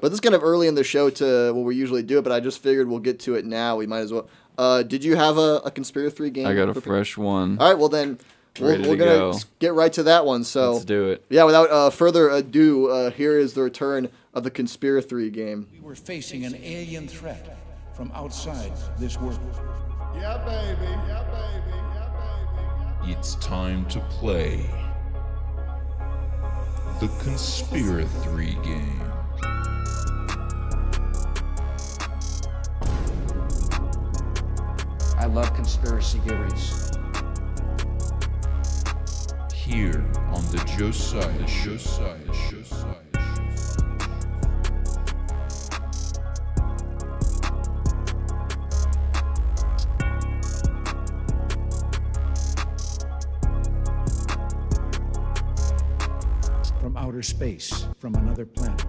But this is kind of early in the show to what we usually do it, but I just figured we'll get to it now. We might as well. Did you have a Conspira3 game? I got a fresh one. All right, well then, we're going to get right to that one. So let's do it. Yeah, without further ado, here is the return of the Conspira3 game. We were facing an alien threat from outside this world. Yeah, baby. Yeah, baby. Yeah, baby. It's time to play the Conspira3 Game. I love conspiracy theories. Here on the Josiah Show. From outer space, from another planet.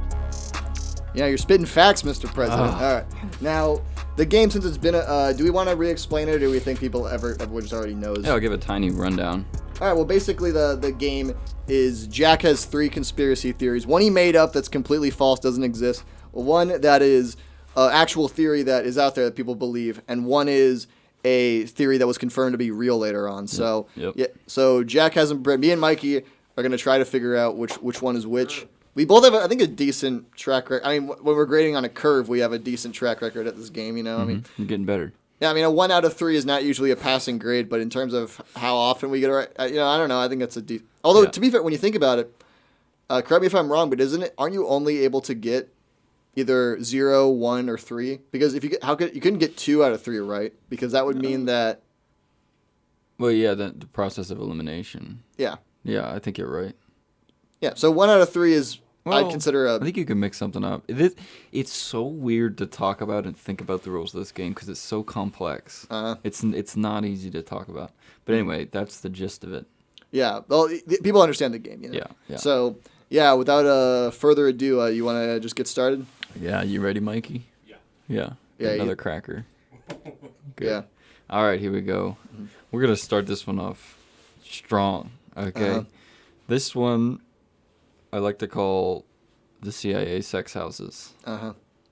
Yeah, you're spitting facts, Mr. President. All right. Now, the game, since it's been do we want to re-explain it, or do we think everyone just already knows? Yeah, I'll give a tiny rundown. All right, well, basically the game is Jack has 3 conspiracy theories. One he made up that's completely false, doesn't exist. One that is actual theory that is out there that people believe, and one is a theory that was confirmed to be real later on. So, yeah, so Jack hasn't. Me and Mikey are going to try to figure out which one is which. We both have, I think, a decent track record. I mean, when we're grading on a curve, we have a decent track record at this game, you know? I mean, you're getting better. Yeah, I mean, a 1 out of 3 is not usually a passing grade, but in terms of how often we get it right, I don't know. I think that's a Although, to be fair, when you think about it, correct me if I'm wrong, but aren't you only able to get either 0, 1, or 3? Because if you you couldn't get 2 out of 3 right? Because that would mean that. Well, yeah, the process of elimination. Yeah. Yeah, I think you're right. Yeah, so 1 out of 3 is, I'd consider I think you could mix something up. It's so weird to talk about and think about the rules of this game because it's so complex. It's not easy to talk about. But anyway, that's the gist of it. Yeah, well, people understand the game, you know? Yeah. So, yeah, without further ado, you want to just get started? Yeah, you ready, Mikey? Yeah. Another cracker. Good. Yeah. All right, here we go. Mm-hmm. We're going to start this one off strong, okay? This one I like to call the CIA sex houses.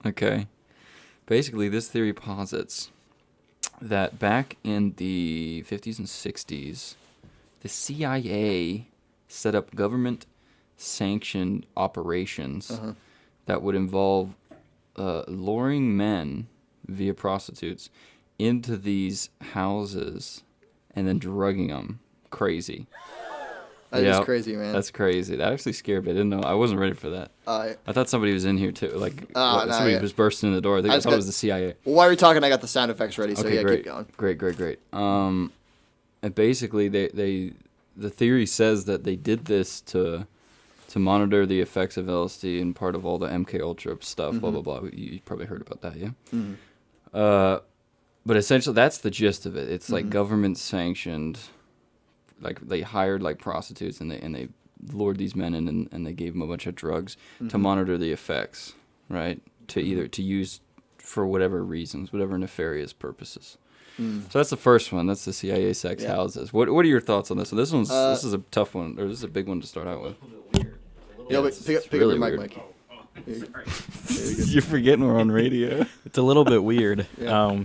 Okay. Basically, this theory posits that back in the 50s and 60s, the CIA set up government-sanctioned operations that would involve luring men via prostitutes into these houses and then drugging them crazy. That is crazy, man. That's crazy. That actually scared me. I didn't know. I wasn't ready for that. I thought somebody was in here too. Somebody was bursting in the door. I thought it was the CIA. Well, while you're talking, I got the sound effects ready. So yeah, great. Keep going. Great. And basically, the theory says that they did this to monitor the effects of LSD and part of all the MK Ultra stuff. Blah blah blah. You probably heard about that, yeah. But essentially, that's the gist of it. It's like government sanctioned. Like they hired like prostitutes and they lured these men in and they gave them a bunch of drugs to monitor the effects, right? To use for whatever reasons, whatever nefarious purposes. So that's the first one. That's the CIA sex houses. What are your thoughts on this? So this is a tough one, or this is a big one to start out with. Pick up your mic, Mikey. You're forgetting we're on radio. It's a little bit weird. Yeah.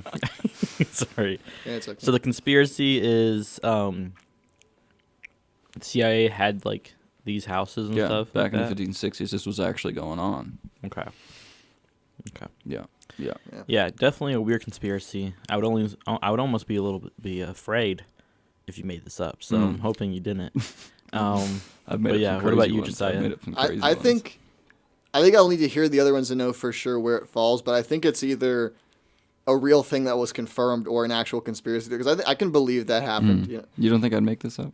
Sorry. Yeah, it's okay. So the conspiracy is CIA had like these houses and stuff back like in the 50s and 60s, this was actually going on. Okay. Yeah, definitely a weird conspiracy. I would almost be a little bit afraid if you made this up. So I'm hoping you didn't. But yeah, what about you, Josiah? I think I'll need to hear the other ones to know for sure where it falls, but I think it's either a real thing that was confirmed or an actual conspiracy because I can believe that happened. You know? You don't think I'd make this up?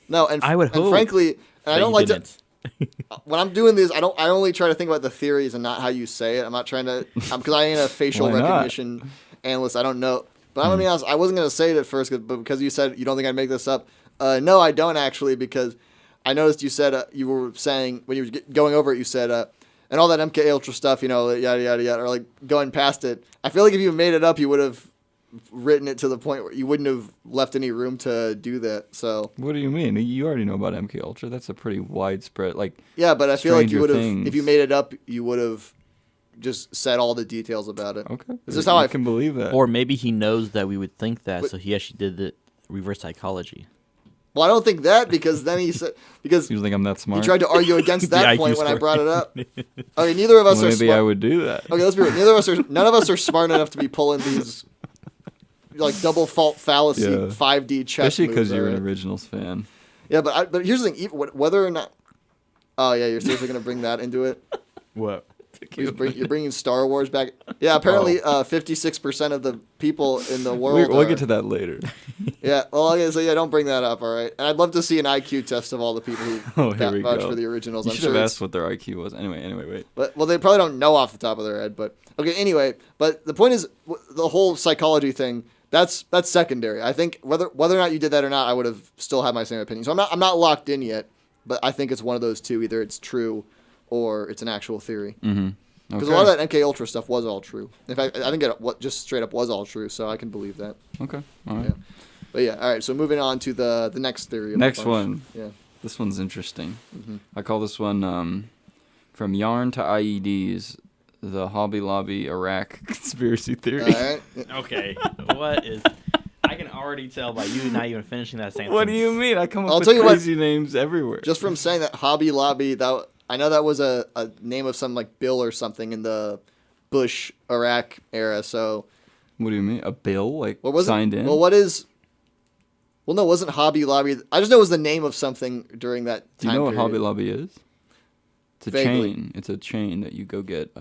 No, and I would hope. Frankly, and I don't like didn't. to. When I'm doing these, I only try to think about the theories and not how you say it. I'm not trying to because I ain't a facial recognition analyst. I don't know, but I'm gonna be honest. I wasn't gonna say it at first, but because you said you don't think I'd make this up. No, I don't actually because I noticed you said you were saying when you were going over it, you said and all that MK Ultra stuff, you know, yada yada yada, or like going past it. I feel like if you made it up, you would have written it to the point where you wouldn't have left any room to do that. So what do you mean? You already know about MK Ultra. That's a pretty widespread Yeah, but I feel like you would have Things. if you made it up, you would have just said all the details about it. Okay. This is how I can believe that. Or maybe he knows that we would think that, But- so he actually did the reverse psychology. Well, I don't think that because then he said because You think I'm that he smart? tried to argue against The that IQ point when I score. brought it up. Okay, neither of us Well, are maybe smart. I would do that. Okay, let's be real. None of us are smart enough to be pulling these like double fault fallacy Yeah. 5D chess Especially because moves, you're an alright? Originals fan. Yeah, but here's the thing: whether or not, oh yeah, you're seriously gonna bring that into it. What? You're bringing Star Wars back. Yeah, apparently 56% of the people in the world. We'll are- get to that later. Yeah, well, okay, so yeah, don't bring that up, all right? And I'd love to see an IQ test of all the people who Oh, here we vouch go. for the originals. You I'm should sure have it's- asked what their IQ was. Anyway, wait. But well, they probably don't know off the top of their head. But okay, anyway. But the point is, the whole psychology thing. That's secondary. I think whether or not you did that or not, I would have still had my same opinion. So I'm not locked in yet. But I think it's one of those two. Either it's true, or it's an actual theory. Mm-hmm. Because a lot of that MK Ultra stuff was all true. In fact, I think it just straight up was all true. So I can believe that. Okay. All right. Yeah. But yeah, all right. So moving on to the next theory. Of the Next bunch. one. Yeah. This one's interesting. Mm-hmm. I call this one From Yarn to IEDs, the Hobby Lobby Iraq conspiracy theory. All right. Okay. What is? I can already tell by you not even finishing that sentence. What do you mean? I come up I'll with tell you what- crazy names everywhere. Just from saying that Hobby Lobby, that I know that was a name of some like bill or something in the Bush Iraq era. So What do you mean? A bill like what was signed it? in? Well, what is? Well, no, it wasn't Hobby Lobby. I just know it was the name of something during that Do time you know what period. Hobby Lobby is? It's a Vaguely. chain. It's a chain that you go get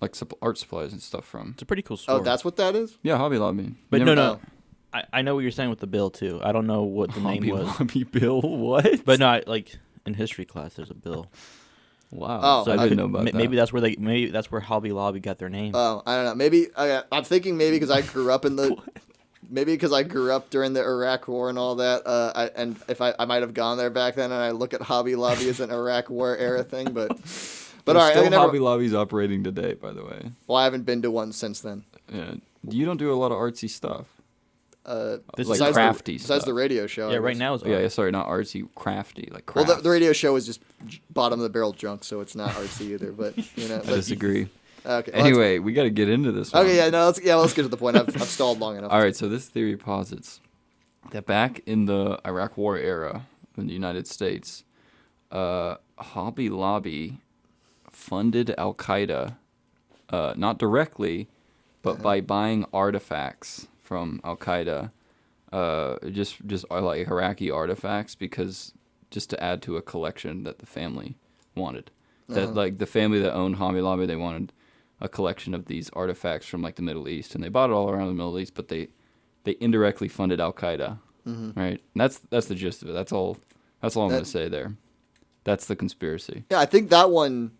like art supplies and stuff from. It's a pretty cool store. Oh, that's what that is. Yeah, Hobby Lobby. But You no, never- no. I know what you're saying with the bill too. I don't know what the Hobby name was. Lobby bill. What? But no, like in history class, there's a bill. Wow. Oh, So I didn't know about that. Maybe that's where Hobby Lobby got their name. Oh, I don't know. Maybe I'm thinking maybe because I grew up in the. Maybe because I grew up during the Iraq War and all that, and if I might have gone there back then, and I look at Hobby Lobby as an Iraq War era thing, but all right, still I never, Hobby Lobby's operating today, by the way. well, I haven't been to one since then. Yeah. You don't do a lot of artsy stuff. This like Besides crafty besides stuff. the radio show. yeah, I right guess. now is Yeah, sorry, not artsy, crafty, like Well, crafts. the radio show is just bottom of the barrel junk, so it's not artsy either. But you know, I but- disagree. Okay. well, Anyway, we got to get into this that's- one. okay. Yeah. No. Let's get to the point. I've stalled long enough. All right, so this theory posits that back in the Iraq War era in the United States, Hobby Lobby funded Al Qaeda, not directly, but by buying artifacts from Al Qaeda, just like Iraqi artifacts, because just to add to a collection that the family wanted. That like the family that owned Hobby Lobby, they wanted a collection of these artifacts from like the Middle East, and they bought it all around the Middle East, but they indirectly funded Al Qaeda, right? And that's the gist of it. That's all I'm going to say there. That's the conspiracy. Yeah, I think that one.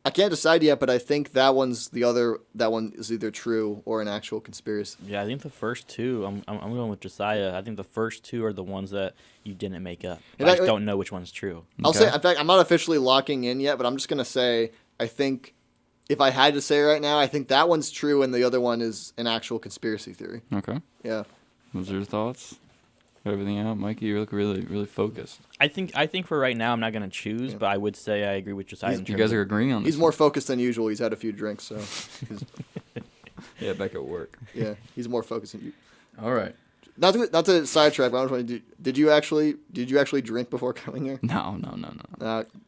I can't decide yet, but I think that one's the other. That one is either true or an actual conspiracy. Yeah, I think the first two. I'm going with Josiah. I think the first two are the ones that you didn't make up. In I fact, just don't know which one's true. I'll Okay. say. In fact, I'm not officially locking in yet, but I'm just gonna say. I think if I had to say right now, I think that one's true, and the other one is an actual conspiracy theory. Okay. Yeah. Those are your thoughts? Got everything out? Mikey, you look really, really focused. I think for right now I'm not gonna choose, but I would say I agree with Josiah. in You terms guys of- are agreeing on this? He's more focused than usual. He's had a few drinks, so Yeah, back at work. yeah, he's more focused than you. All right. Not to sidetrack, but I was wondering, did you actually drink before coming here? No.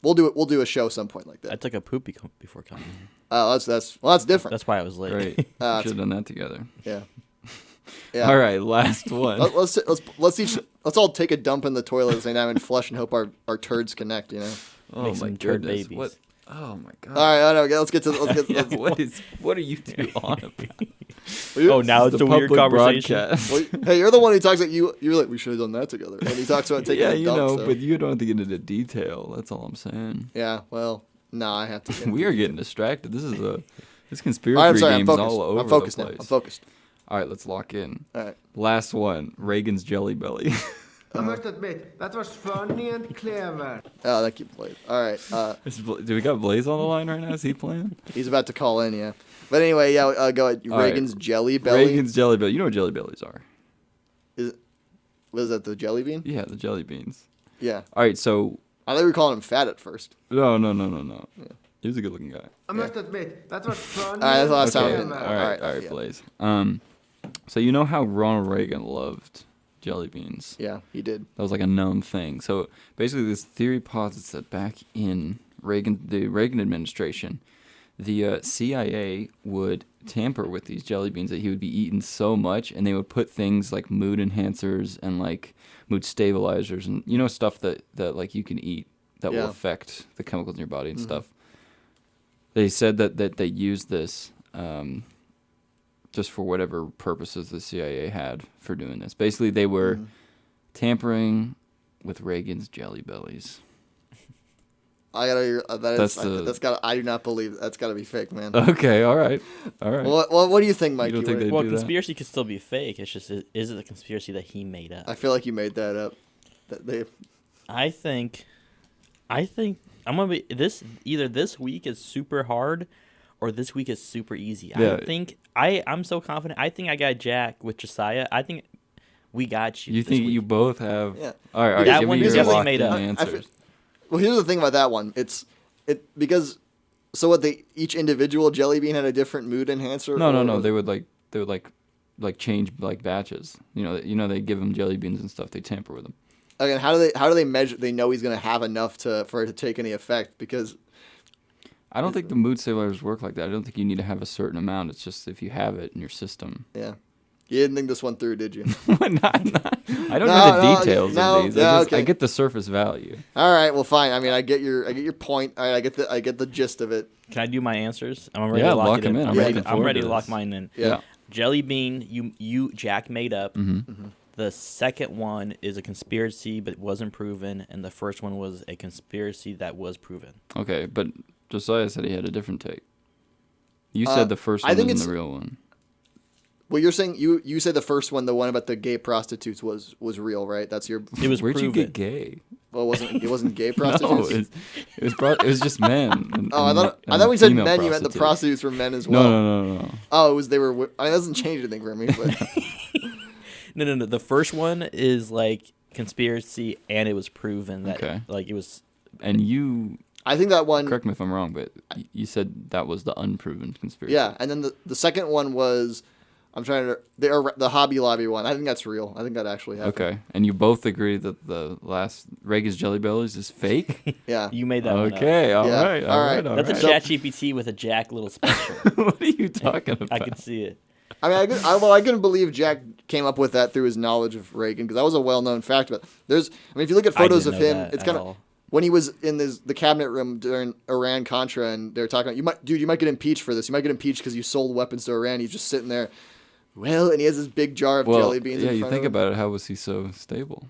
We'll do a show some point like I that. took a poopy before coming. Oh, that's different. That's why I was late. Great. That's- Should have done that together. Yeah. Yeah. All right, last one. Let's all take a dump in the toilet at the same time and flush and hope our turds connect. You know. Oh Make my some turd goodness. babies. What? Oh my god. All right. I know. Let's get to. Yeah, what are you two on about? Oh, now it's a weird conversation. Broadcast. Well, hey, you're the one who talks like you're like we should have done that together. And he talks about taking Yeah, a you dump. know, so. but you don't have to get into detail. That's all I'm saying. Yeah. Well, no, I have to. We are getting distracted. This All conspiracy right, I'm sorry. I'm game's focused. all over I'm focused the now. place. I'm focused. All right, let's lock in. All right. Last one, Reagan's Jelly Belly. I must admit, that was funny and clever. Oh, thank you, Blade. All right. Do we got Blaze on the line right now? Is he playing? He's about to call in. Yeah. But anyway, yeah. Go ahead. All right. Reagan's Jelly Belly. Reagan's Jelly Belly. You know what Jelly Bellies are? Was that the jelly bean? Yeah, the jelly beans. Yeah. All right, so I thought we were calling him fat at first. no. He was a good-looking guy. I must admit, that was fun. All right, that's the last Okay. time. All right, yeah. Blaze. So you know how Ronald Reagan loved jelly beans? Yeah, he did. That was like a known thing. So basically, this theory posits that back in the Reagan administration, the CIA would tamper with these jelly beans that he would be eating so much, and they would put things like mood enhancers and like mood stabilizers and stuff that like you can eat that will affect the chemicals in your body and stuff. They said that they used this just for whatever purposes the CIA had for doing this. Basically, they were tampering with Reagan's jelly bellies. I do not believe that's got to be fake, man. Okay, all right. What do you think, Mike? You don't think they Well, do that? conspiracy could still be fake. It's just, is it a conspiracy that he made up? I feel like you made that up. I think I'm gonna be either this week is super hard or this week is super easy. Yeah. I think I'm so confident. I think I got Jack with Josiah. I think we got you. You this think week. you both have? Yeah. All right. That Give one me is your definitely made locked-in up. answers. Well, here's the thing about that one. Because so what? Each individual jelly bean had a different mood enhancer. No. They would change like batches. They give them jelly beans and stuff. They tamper with them. Again, how do they measure? They know he's gonna have enough for it to take any effect because. I don't think the mood stabilizers work like that. I don't think you need to have a certain amount. It's just if you have it in your system. Yeah. You didn't think this one through, did you? I don't know the details of these. Okay. I get the surface value. All right, well, fine. I mean, I get your point. All right, I get the gist of it. Can I do my answers? I'm ready to lock lock it them in. I'm ready to lock mine in. Yeah. Jelly bean, you Jack made up. Mm-hmm. The second one is a conspiracy, but wasn't proven, and the first one was a conspiracy that was proven. Okay, but Josiah said he had a different take. You said the first one wasn't the real one. Well, you're saying you said the first one, the one about the gay prostitutes, was real, right? That's your. It was Where'd proven. you get gay? Well, it wasn't gay No, prostitutes. it was just men. I thought when you said men, you meant the prostitutes were men as well. No. Oh, it was they were. I mean, that doesn't change anything for me. But No. The first one is like conspiracy, and it was proven that like it was. And you. I think that one. Correct me if I'm wrong, but you said that was the unproven conspiracy. Yeah, and then the second one was. I'm trying to the Hobby Lobby one. I think that's real. I think that actually happened. Okay, and you both agree that the last Reagan's Jelly Bellies is fake? Yeah. You made that one up. Okay, all Yeah. right. That's a ChatGPT with a Jack little special. What are you talking about? I could see it. I mean, I couldn't believe Jack came up with that through his knowledge of Reagan because that was a well-known fact. But if you look at photos of him, it's kind of when he was in the cabinet room during Iran Contra, and they're talking about you might get impeached for this. You might get impeached because you sold weapons to Iran. He's just sitting there. Well, and he has this big jar of jelly beans. Yeah, in you front think of him. about it. How was he so stable?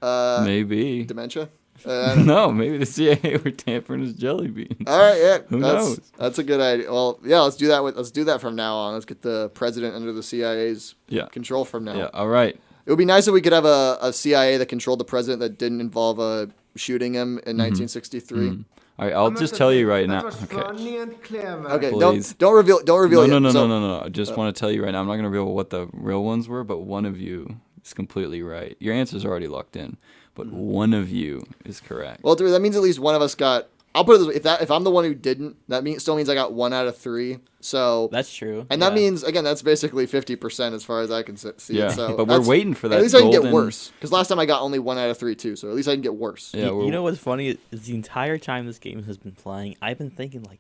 Maybe Dementia. No, maybe the CIA were tampering his jelly beans. All right, yeah, Who knows? That's a good idea. Well, yeah, let's do that from now on. Let's get the president under the CIA's control from now. Yeah, all right. It would be nice if we could have a CIA that controlled the president that didn't involve shooting him in 1963. Mm-hmm. All right, I'll just tell you right now. That was funny and clever. Okay, Please. don't reveal. No. I just want to tell you right now. I'm not going to reveal what the real ones were, but one of you is completely right. Your answer's already locked in, but one of you is correct. Well, that means at least one of us got. I'll put it this way: if I'm the one who didn't, that still means I got 1 out of 3. So that's true, and that means again that's basically 50% as far as I can see. Yeah, so but we're waiting for that. At least I can get worse because last time I got only 1 out of 3 too. So at least I can get worse. Yeah, you know what's funny is the entire time this game has been playing, I've been thinking like,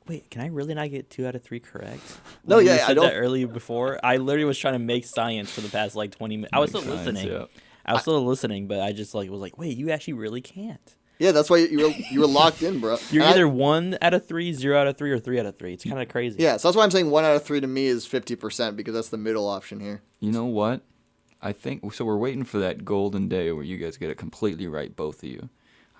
wait, can I really not get 2 out of 3 correct? No, When yeah, you said I don't. that earlier before. I literally was trying to make science for the past like 20 minutes. I was still listening. Yeah. I was still listening, but I just was like, wait, you actually really can't. Yeah, that's why you were locked in, bro. You're either 1 out of 3, 0 out of 3, or 3 out of 3. It's kind of crazy. Yeah, so that's why I'm saying 1 out of 3 to me is 50% because that's the middle option here. You know what? I think so. We're waiting for that golden day where you guys get it completely right, both of you.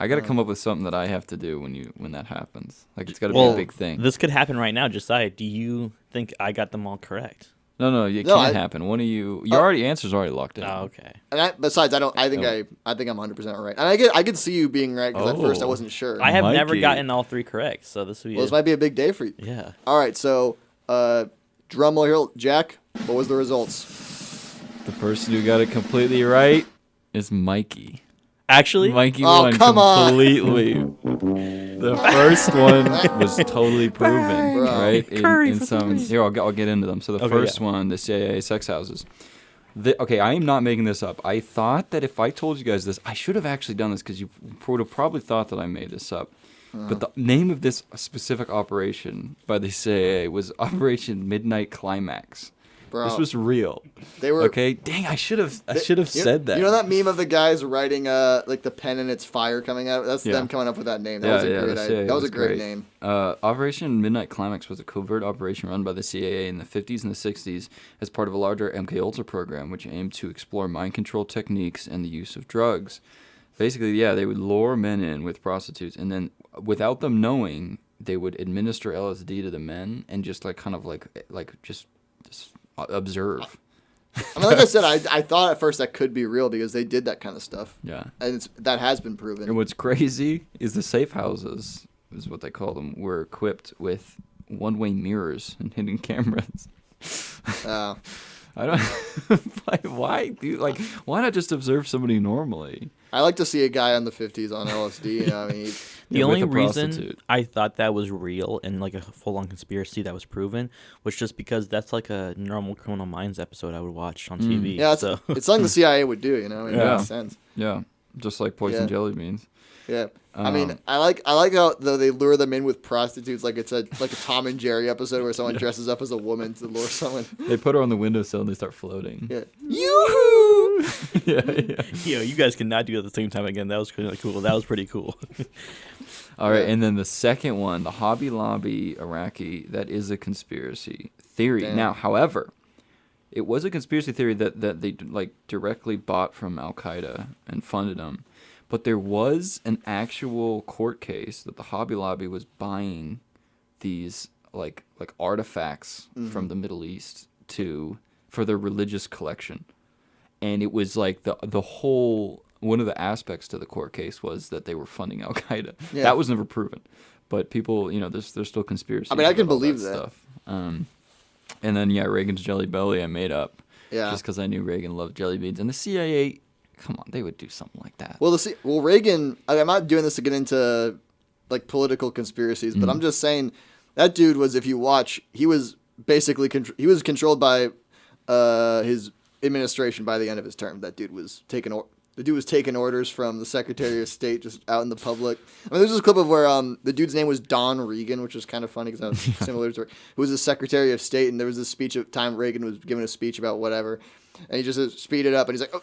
I got to come up with something that I have to do when that happens. Like it's got to be a big thing. This could happen right now. Josiah, do you think I got them all correct? No, it can't happen. One of you, your answer's already locked in. Oh, okay. And besides, I think I'm 100% right. And I could see you being right because at first I wasn't sure. I have never gotten all 3 correct, so this would be. Well, this might be a big day for you. Yeah. All right, so drum roll here, Jack. What was the results? The person who got it completely right is Mikey. Actually, Mikey Oh, won come on. completely. The first one was totally proven, Bro. right? Curry In for some, three. here I'll get into them. So the Okay, first yeah. one, the CIA sex houses. Okay, I am not making this up. I thought that if I told you guys this, I should have actually done this because you would have probably thought that I made this up. But the name of this specific operation by the CIA was Operation Midnight Climax. Bro. This was real. They were Okay, dang, I should have said that. You know that meme of the guys writing like the pen and it's fire coming out? That's Yeah. them coming up with that name. That was a great the idea. CIA That was a was great name. Operation Midnight Climax was a covert operation run by the CIA in the 50s and the 60s as part of a larger MKUltra program, which aimed to explore mind control techniques and the use of drugs. Basically, yeah, they would lure men in with prostitutes, and then without them knowing, they would administer LSD to the men and just just observe. I mean, like I said, I thought at first that could be real because they did that kind of stuff. Yeah. And that has been proven. And what's crazy is the safe houses, is what they call them, were equipped with one-way mirrors and hidden cameras. Uh, I don't. Why, dude? Like, why not just observe somebody normally? I like to see a guy on the 50s on LSD. You know, I mean, The Yeah, with only a reason prostitute. I thought that was real and like a full-on conspiracy that was proven was just because that's like a normal Criminal Minds episode I would watch on TV. yeah, it's, so it's something the CIA would do. You know, it Yeah. makes sense. Yeah, just like poison Yeah. jelly beans. Yeah. I mean, I like how though they lure them in with prostitutes, like it's a Tom and Jerry episode where someone dresses up as a woman to lure someone. They put her on the windowsill and they start floating. Yeah. Yoo-hoo! yeah. you guys cannot do it at the same time again. That was kind of cool. That was pretty cool. All right, and then the second one, the Hobby Lobby Iraqi, that is a conspiracy theory. Damn. Now, however, it was a conspiracy theory that they like directly bought from Al Qaeda and funded them. But there was an actual court case that the Hobby Lobby was buying these like artifacts from the Middle East for their religious collection. And it was like the whole one of the aspects to the court case was that they were funding Al Qaeda. Yeah. That was never proven. But people, there's still conspiracy. I mean, I can about all believe that. stuff. And then Reagan's Jelly Belly I made up. Yeah. Just because I knew Reagan loved jelly beans. And the CIA, come on, they would do something like that. Well, Reagan. I'm not doing this to get into like political conspiracies, but I'm just saying that dude was. If you watch, he was basically he was controlled by his administration by the end of his term. That dude was taking orders from the Secretary of State just out in the public. I mean, there's this clip of where the dude's name was Don Regan, which is kind of funny because that was similar to who was the Secretary of State, and there was this speech of time Reagan was giving a speech about whatever, and he just speed it up, and he's like, oh.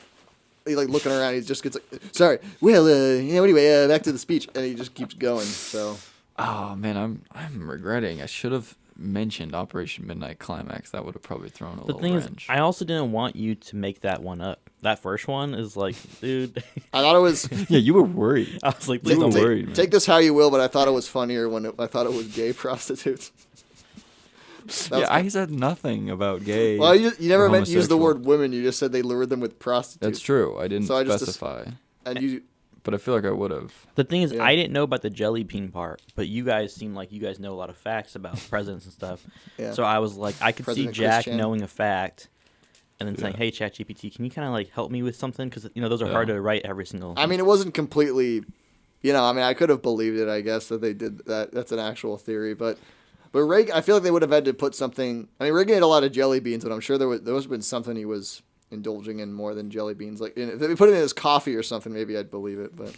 He's like looking around. He just gets like, sorry. Well, anyway, back to the speech, and he just keeps going. So, Oh man, I'm regretting. I should have mentioned Operation Midnight Climax. That would have probably thrown a The little thing wrench. is, I also didn't want you to make that one up. That first one is like, dude. I thought it was. Yeah, you were worried. I was like, please You were don't worried, man. Take this how you will, but I thought it was funnier when I thought it was gay prostitutes. Yeah, I said nothing about gay. Well, you never or meant to use the homosexual. word women. You just said they lured them with prostitutes. That's true. I didn't So I just specify, And you, but I feel like I would have. The thing is, Yeah. I didn't know about the jelly bean part, but you guys seem like you guys know a lot of facts about presidents and stuff. Yeah. So I was like, I could President see Jack Chris Chan. knowing a fact and then saying, Yeah. hey, ChatGPT, can you kind of like help me with something? Because, those are Yeah. hard to write every single. I mean, it wasn't completely. I could have believed it. I guess that they did that. That's an actual theory, but Reagan, I feel like they would have had to put something. I mean, Reagan ate a lot of jelly beans, but I'm sure there must have been something he was indulging in more than jelly beans. Like if they put it in his coffee or something, maybe I'd believe it. But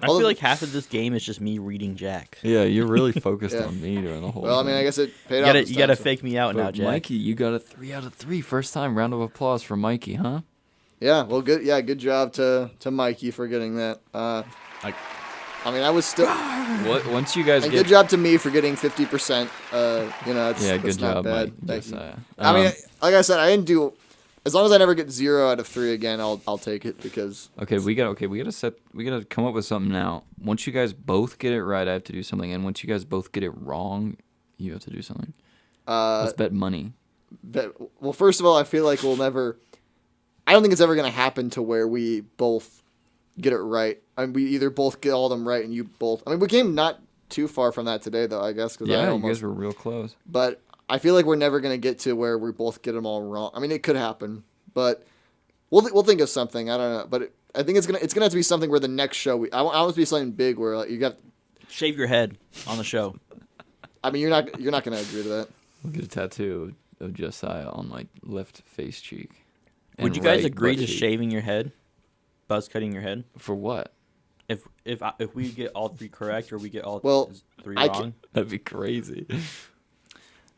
I feel like half of this game is just me reading Jack. Yeah, you're really focused Yeah. on me during the whole. well, I mean, thing. I guess it paid You off. gotta, this you time, gotta so. fake me out now, But Jack. Mikey, you got a 3 out of 3 first time. Round of applause for Mikey, huh? Yeah, well, good. Yeah, good job to Mikey for getting that. I mean, I was still. What? Once you guys And get good job to me for getting 50%. That's, yeah, that's good not job, bad. Mike. Thank Just, you. um, I mean, like I said, I didn't do. As long as I never get 0 out of 3 again, I'll take it because. we gotta come up with something now. Once you guys both get it right, I have to do something, and once you guys both get it wrong, you have to do something. Let's bet money. Well, first of all, I feel like we'll never. I don't think it's ever gonna happen to where we both get it right. I mean, we either both get all of them right, and you both. I mean, we came not too far from that today, though. I guess because Yeah, you guys were real close. But I feel like we're never gonna get to where we both get them all wrong. I mean, it could happen, but we'll think of something. I don't know, but I think it's gonna have to be something where the next show I want it to be something big where like, you got. Shave your head on the show. I mean, you're not gonna agree to that. We'll get a tattoo of Josiah on my left face cheek. Would you guys agree to shaving your head, buzz cutting your head? For what? If we get all 3 correct or we get all 3 I wrong, That'd be crazy.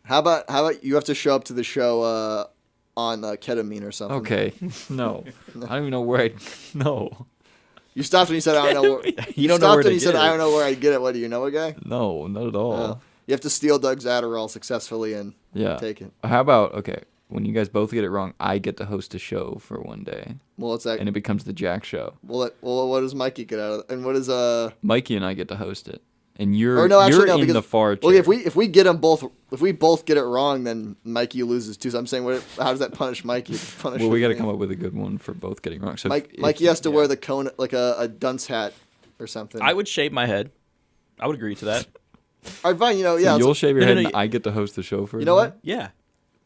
How about you have to show up to the show on ketamine or something? Okay, no, I don't even know where No, You stopped when you said I don't know. Where, you don't know where to you get said it. I don't know where I get it. What do you know, a guy? no, not at all. You have to steal Doug's Adderall successfully and take it. How about when you guys both get it wrong, I get to host a show for one day. Well, it's that. And it becomes the Jack Show. Well, what does Mikey get out of it? And what is Mikey and I get to host it, and you're because, the far. Well, if we get them both, if we both get it wrong, then Mikey loses too. So I'm saying, how does that punish Mikey? Well, we got to come up with a good one for both getting wrong. So Mikey has to wear the cone like a dunce hat or something. I would shave my head. I would agree to that. All right, fine. So you'll shave your head, and I get to host the show for. You know what? Yeah.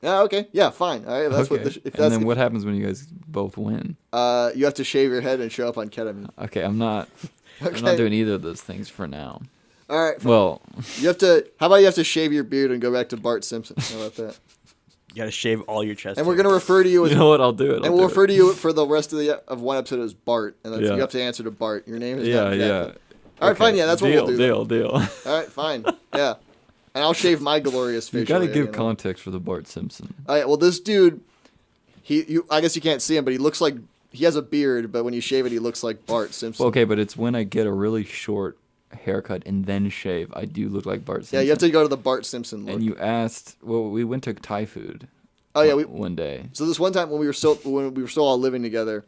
Yeah. Okay. Yeah. Fine. All right. That's okay. And then what happens when you guys both win? You have to shave your head and show up on ketamine. Okay, I'm not doing either of those things for now. All right. Well, you have to. How about you have to shave your beard and go back to Bart Simpson? How about that? You got to shave all your chest. And we're gonna refer to you as. You know what? I'll do it. And we'll refer to you for the rest of one episode as Bart, and you have to answer to Bart. Your name is. Yeah. All right, fine. Yeah, that's what we'll do. Deal. All right, fine. Yeah. And I'll shave my glorious facial. You got to hair, give context for the Bart Simpson. All right. Well, this dude, I guess you can't see him, but he looks like he has a beard. But when you shave it, he looks like Bart Simpson. Okay, but it's when I get a really short haircut and then shave, I do look like Bart Simpson. Yeah, you have to go to the Bart Simpson look. And you asked, we went to Thai food. Oh yeah, one day. So this one time when we were still all living together,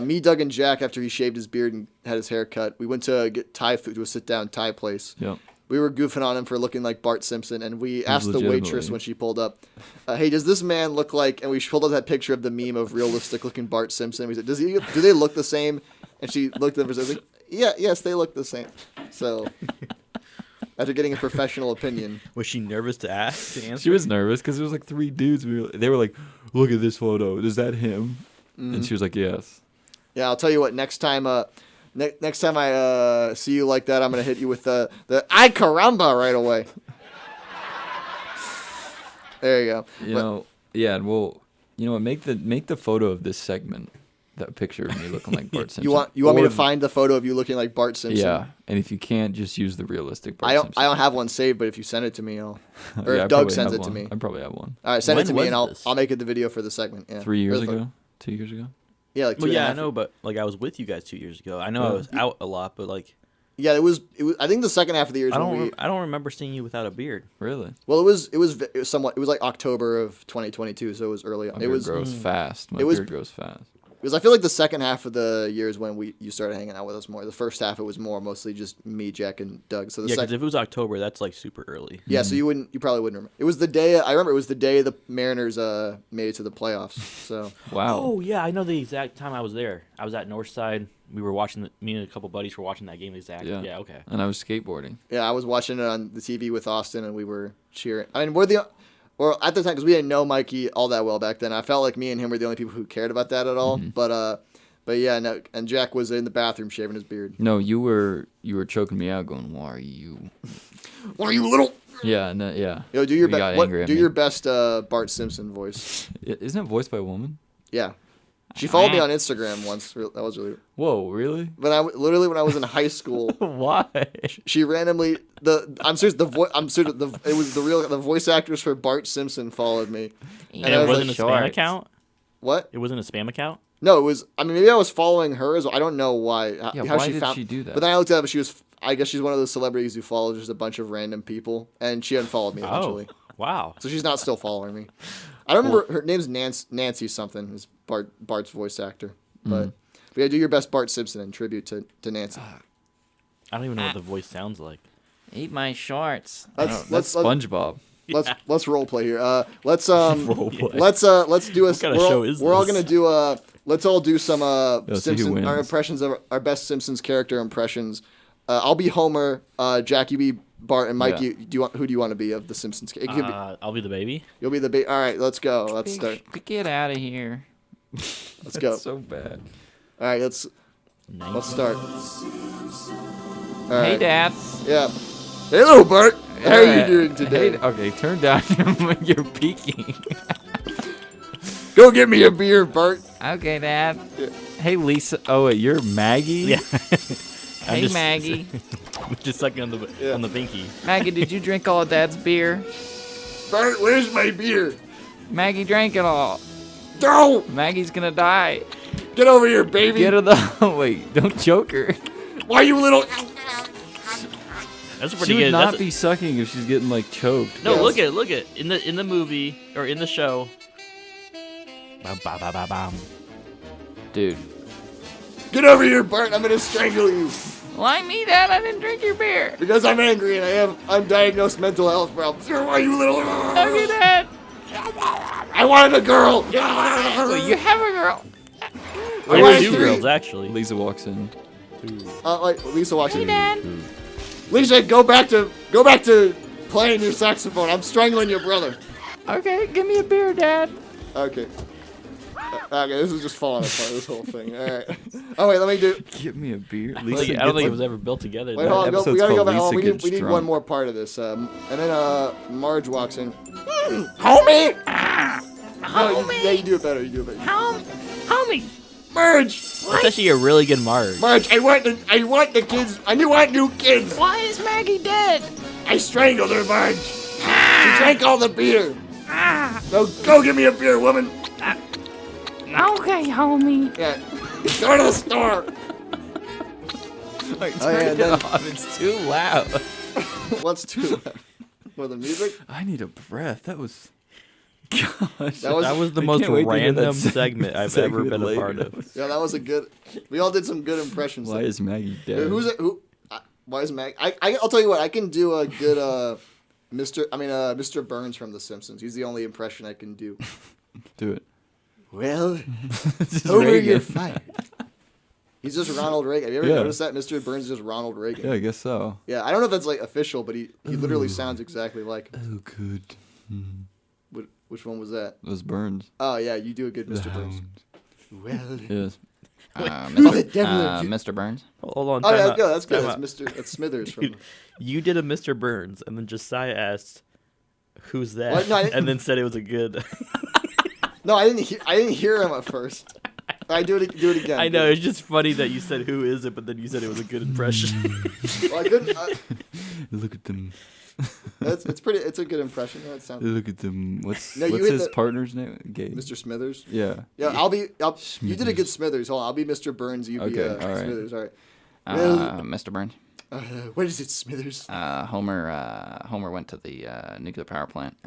me, Doug, and Jack, after he shaved his beard and had his hair cut, we went to get Thai food to a sit-down Thai place. Yep. We were goofing on him for looking like Bart Simpson, and we asked the waitress when she pulled up, "Hey, does this man look like?" And we pulled up that picture of the meme of realistic-looking Bart Simpson. We said, "Do they look the same?" And she looked at us and was like, "Yes, they look the same." So, after getting a professional opinion, was she nervous to answer? She was nervous because it was like 3 dudes. They were like, "Look at this photo. Is that him?" Mm-hmm. And she was like, "Yes." Yeah, I'll tell you what. Next time I see you like that, I'm gonna hit you with the "ay caramba" right away. There you go. Well, you know what? Make the photo of this segment that picture of me looking like Bart Simpson. You want me to find the photo of you looking like Bart Simpson? Yeah, and if you can't, just use the realistic Bart Simpson. I don't have one saved, but if you send it to me, if Doug sends it to me, I probably have one. All right, send it to me, and I'll make it the video for the segment. Yeah. 3 years ago, 2 years ago. Yeah, like 2 well, yeah, I know, but like I was with you guys 2 years ago. I know I was out a lot, but like. Yeah, it was. I think the second half of the year. I don't remember seeing you without a beard. Really? Well, it was somewhat. It was like October of 2022, so it was early on. My beard grows fast. My beard grows fast. Because I feel like the second half of the year is when you started hanging out with us more. The first half it was mostly just me, Jack, and Doug. So because if it was October, that's like super early. Yeah, so you probably wouldn't remember. It was the day. I remember it was the day the Mariners made it to the playoffs. So wow. Oh yeah, I know the exact time I was there. I was at Northside. We were watching. Me and a couple buddies were watching that game exactly. Yeah. Okay. And I was skateboarding. Yeah, I was watching it on the TV with Austin, and we were cheering. I mean, or at the time, because we didn't know Mikey all that well back then. I felt like me and him were the only people who cared about that at all. Mm-hmm. But yeah, no, and Jack was in the bathroom shaving his beard. No, you were choking me out, going, "Why are you? Why are you little?" Yeah, no, yeah. Yo, do your best Bart Simpson voice. Isn't it voiced by a woman? Yeah, she followed me on Instagram once. That was really. Whoa, really? When I was in high school. Why? She randomly I'm serious. It was the voice actress for Bart Simpson followed me. And it wasn't a spam account. What? It wasn't a spam account. No, it was. I mean, maybe I was following her as well. I don't know why. Why did she do that? But then I looked it up. I guess she's one of those celebrities who follows just a bunch of random people, and she unfollowed me eventually. Oh, wow. So she's not still following me. I don't remember her name's Nancy something. Is Bart's voice actor, but yeah, do your best Bart Simpson in tribute to Nancy. I don't even know what the voice sounds like. Eat my shorts. That's SpongeBob. Let's role play here. Let's do a. What kind of show is we're all this? gonna do a. Let's all do some Simpson our impressions of our best Simpsons character impressions. I'll be Homer. Jack, you be Bart, and Mike. Yeah. Who do you want to be of the Simpsons? I'll be the baby. You'll be the baby. All right, let's go. Let's start. Get out of here. Let's go. So bad. All right, let's Let's start. All Hey, right. Dad. Yeah. Hello, Bart. How are you doing today? Hey, okay, turn down your peeking. Go get me a beer, Bart. Okay, Dad. Yeah. Hey, Lisa. Oh, wait, you're Maggie? Yeah. Hey, Maggie. Just sucking on the pinky. Maggie, did you drink all of Dad's beer? Bart, where's my beer? Maggie drank it all. No! Maggie's gonna die. Get over here, baby. Get her the... Wait, don't choke her. Why you little... That's She pretty would good. not That's be sucking if she's getting, like, choked. No, Yes. look at in the movie or in the show. Bam, bam, bam, bam, bam. Dude. Get over here, Bart. I'm gonna strangle you. Why me, Dad? I didn't drink your beer. Because I'm angry and I have undiagnosed mental health problems. Why you little... Okay, Dad. I wanted a girl. Wait, you have a girl. I There's wanted two three. girls actually. Lisa walks in. Like Lisa walks in. Dad. Lisa, go back to playing your saxophone. I'm strangling your brother. Okay, give me a beer, Dad. Okay. Okay, this is just falling apart. This whole thing. All right. Oh wait, let me do. Give me a beer. I don't think it was ever built together. Wait, hold on. episode's We gotta go called back. Hold on, Lisa we Gets need Drunk. one more part of this. And then Marge walks in. Homie. No, you do it better. You do it better. Homie. Marge. That's actually a really good Marge. Marge, I want the kids. I want new kids. Why is Maggie dead? I strangled her, Marge. She drank all the beer. No, go give me a beer, woman. Okay, homie. Yeah. Go to the store. Like, Oh, yeah, turn then- it off. It's too loud. What's too loud? For the music? I need a breath. That was... Gosh. That was- That was the I most can't wait to hear that random segment I've ever segment been a later. part of. Yeah, that was a good. We all did some good impressions. Why is Maggie dead? Who's it? Why is Mag? I'll tell you what. I can do a good Mr. Burns from The Simpsons. He's the only impression I can do. Do it. Well, Just Homer, Reagan. you're fired. He's just Ronald Reagan. Have you ever Yeah. noticed that Mr. Burns is just Ronald Reagan? Yeah, I guess so. Yeah, I don't know if that's like official, but he literally sounds exactly like. Oh, good. Which one was that? Those Burns. Oh yeah, you do a good Mr. Burns. Well, Yes. who the devil are you? Mr. Burns? Hold on. Oh time yeah, out, that's good. time That's out. That's Smithers from. You did a Mr. Burns, and then Josiah asked, "Who's that?" What? No, I didn't- and then said it was a good. No, I didn't hear him at first. I do it again. I know it's just funny that you said who is it, but then you said it was a good impression. Well, I couldn't. Look at them. It's a good impression. That sounds. Look at them. What's No, you hit his the- partner's name? Gabe. Mr. Smithers. Yeah. Yeah, you did a good Smithers. Hold on, I'll be Mr. Burns. You be Okay, all right. Smithers. All right. Well, Mr. Burns. what is it, Smithers? Homer went to the nuclear power plant.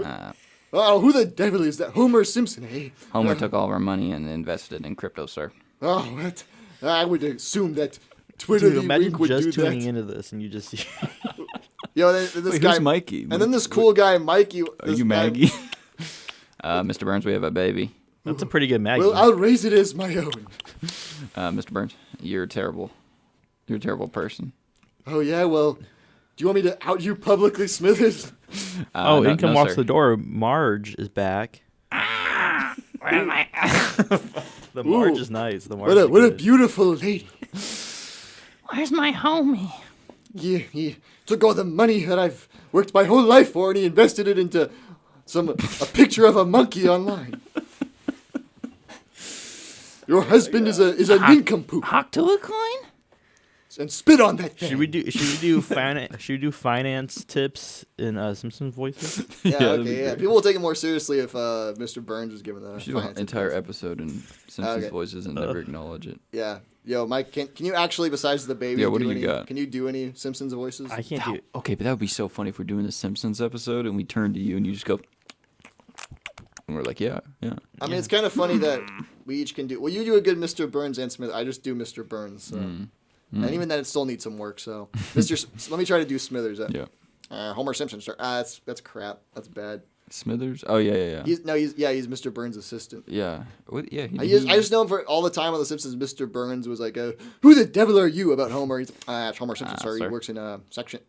Oh, who the devil is that? Homer Simpson, eh? Homer took all of our money and invested in crypto, sir. Oh, what? I would assume that Twitter Dude, imagine Wink would just do tuning that. into this and you just see. Yo, then this Wait, guy, who's Mikey? and then this cool guy, Mikey. Are this you guy- Maggie? Mr. Burns, we have a baby. That's a pretty good Maggie. Well, I'll raise it as my own. Mr. Burns, you're terrible. You're a terrible person. Oh yeah, well, do you want me to out you publicly, Smithers? oh, no, income no, walks sir. the door. Marge is back. The Marge Ooh. is nice. The Marge. What a is what a good. beautiful lady. Where's my homie? He took all the money that I've worked my whole life for, and he invested it into a picture of a monkey online. Your husband is a nincompoop, Hawk to a coin? and spit on that thing. Should we do finance tips in Simpsons voices? Yeah, that'd be okay, yeah. great. People will take it more seriously if Mr. Burns was given that. We should do an entire episode in Simpsons Okay. voices and never acknowledge it. Yeah. Yo, Mike, can you actually, besides the baby, Yeah, what do you any, got? Can you do any Simpsons voices? I can't do. Okay, but that would be so funny if we're doing the Simpsons episode and we turn to you and you just go, and we're like, yeah. I mean, it's kind of funny that we each can do. Well, you do a good Mr. Burns and Smith. I just do Mr. Burns. So. And even then, it still needs some work. So, let me try to do Smithers. Yeah. Homer Simpson. That's crap. That's bad. Smithers? Oh, yeah. He's Mr. Burns' assistant. Yeah. What? Yeah. I just know him for all the time on The Simpsons. Mr. Burns was like, "Who the devil are you?" About Homer. He's it's Homer Simpson. Sorry, he sir. works in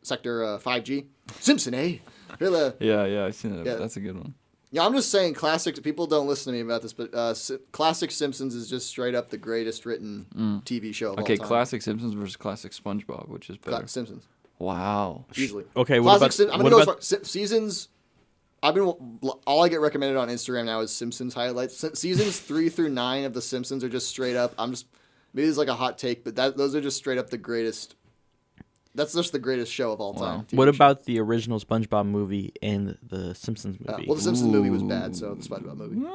sector 5G. Simpson, eh? Really, Yeah, I've seen that. Yeah. That's a good one. Yeah, I'm just saying classic. People don't listen to me about this, but classic Simpsons is just straight up the greatest written TV show of all time. classic Simpsons versus classic SpongeBob, which is better? Simpsons. Wow. Easily. Okay, I'm gonna go as far, seasons. All I get recommended on Instagram now is Simpsons highlights. Seasons 3 through 9 of The Simpsons are just straight up. Maybe it's like a hot take, but those are just straight up the greatest. That's just the greatest show of all time. What about the original SpongeBob movie and the Simpsons movie? Well, the Simpsons movie was bad, so the SpongeBob movie,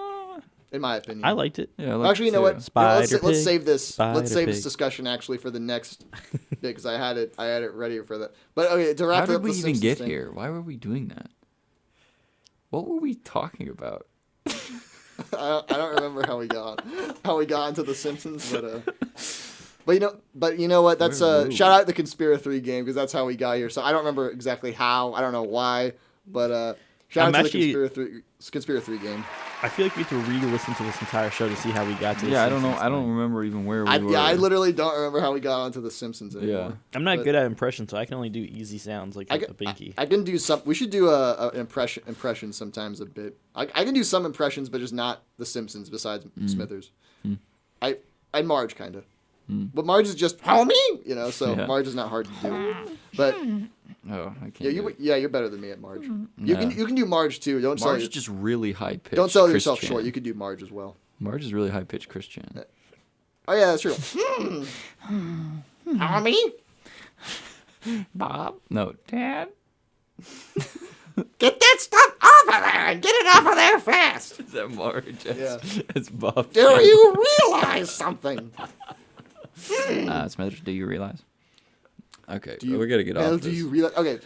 in my opinion, I liked it. Yeah, actually, you know what? Let's save this. Let's save this Pig. discussion actually for the next bit because I had it ready for that. But okay, to wrap How it up, did we the even Simpsons get thing, here? Why were we doing that? What were we talking about? I don't remember how we got into the Simpsons, but you know what? That's shout out the Conspira3 Game because that's how we got here. So I don't remember exactly how. I don't know why, but shout out to the Conspira3 Game. I feel like we have to re-listen to this entire show to see how we got to. Yeah, I don't know. I don't remember even where we were. Yeah, I literally don't remember how we got onto the Simpsons anymore. Yeah. I'm not good at impressions, so I can only do easy sounds like a binky. I can do some. We should do an impression sometimes a bit. I can do some impressions, but just not the Simpsons. Besides Smithers, I Marge kind of. But Marge is just homie, so Yeah. Marge is not hard to do. But I can't. you're better than me at Marge. You can do Marge too. Marge is just really high pitched. Don't sell yourself short. You could do Marge as well. Marge is really high pitched Christian. Oh yeah, that's true. Homie, Bob? No, Dad. get that stuff off of there and get it off of there fast. Is that Marge? Yeah. It's Bob. Do you realize something? Smithers, do you realize? Okay, we gotta get off Hell, this. do you realize? Okay,